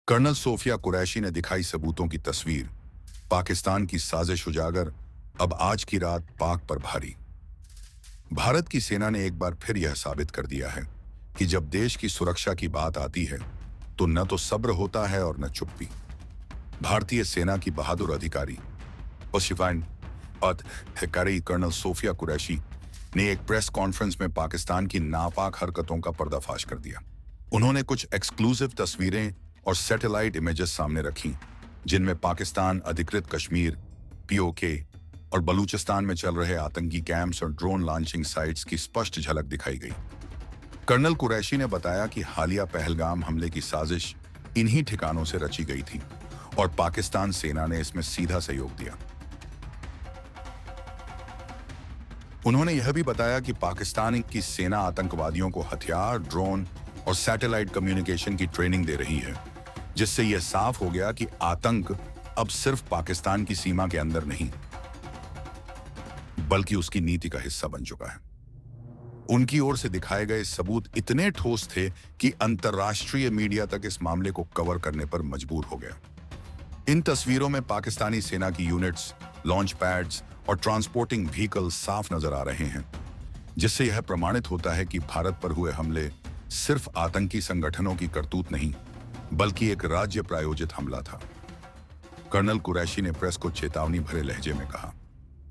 Colonel Sophia Qureshi ने दिखाई सबूतों की तस्वीर। पाकिस्तान की साजिश उजागर। अब आज की रात पाक पर भारी। भारत की सेना ने एक बार फिर यह साबित कर दिया है कि जब देश की सुरक्षा की बात आती है तो न तो सब्र होता है और न चुप्पी। भारतीय सेना की बहादुर अधिकारी पशिफाइन अधिकारी कर्नल सोफिया कुरैशी ने एक प्रेस कॉन्फ्रेंस में पाकिस्तान की नापाक हरकतों का पर्दाफाश कर दिया। उन्होंने कुछ एक्सक्लूसिव तस्वीरें और सैटेलाइट इमेजेस सामने रखी जिनमें पाकिस्तान अधिकृत कश्मीर, पीओके और बलूचिस्तान में चल रहे आतंकी कैंप्स और ड्रोन लॉन्चिंग साइट्स की स्पष्ट झलक दिखाई गई। कर्नल कुरैशी ने बताया कि हालिया पहलगाम हमले की साजिश इन्हीं ठिकानों से रची गई थी और पाकिस्तान सेना ने इसमें सीधा सहयोग दिया। उन्होंने यह भी बताया कि पाकिस्तान की सेना आतंकवादियों को हथियार, ड्रोन और सैटेलाइट कम्युनिकेशन की ट्रेनिंग दे रही है, जिससे यह साफ हो गया कि आतंक अब सिर्फ पाकिस्तान की सीमा के अंदर नहीं बल्कि उसकी नीति का हिस्सा बन चुका है। उनकी ओर से दिखाए गए सबूत इतने ठोस थे कि अंतर्राष्ट्रीय मीडिया तक इस मामले को कवर करने पर मजबूर हो गया। इन तस्वीरों में पाकिस्तानी सेना की यूनिट्स, लॉन्च पैड्स और ट्रांसपोर्टिंग व्हीकल्स साफ नजर आ रहे हैं, जिससे यह प्रमाणित होता है कि भारत पर हुए हमले सिर्फ आतंकी संगठनों की करतूत नहीं बल्कि एक राज्य प्रायोजित हमला था। कर्नल कुरैशी ने प्रेस को चेतावनी भरे लहजे में कहा,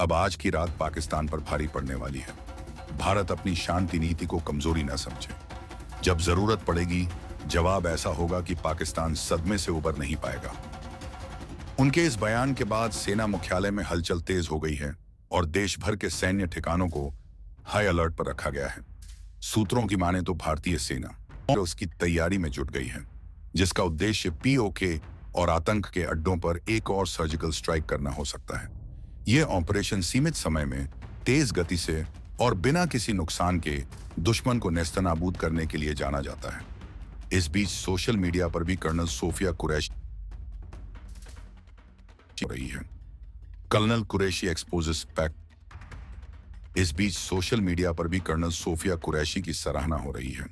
अब आज की रात पाकिस्तान पर भारी पड़ने वाली है। भारत अपनी शांति नीति को कमजोरी न समझे। जब जरूरत पड़ेगी जवाब ऐसा होगा कि पाकिस्तान सदमे से उबर नहीं पाएगा। उनके इस बयान के बाद सेना मुख्यालय में हलचल तेज हो गई है और देश भर के सैन्य ठिकानों को हाई अलर्ट पर रखा गया है। सूत्रों की माने तो भारतीय सेना और उसकी तैयारी में जुट गई है, जिसका उद्देश्य पीओके और आतंक के अड्डों पर एक और सर्जिकल स्ट्राइक करना हो सकता है। यह ऑपरेशन सीमित समय में, तेज गति से और बिना किसी नुकसान के दुश्मन को नेस्तनाबूद करने के लिए जाना जाता है। इस बीच सोशल मीडिया पर भी कर्नल सोफिया कुरैशी रही है। Colonel Qureshi exposes fact. इस बीच सोशल मीडिया पर भी कर्नल सोफिया कुरैशी की सराहना हो रही है।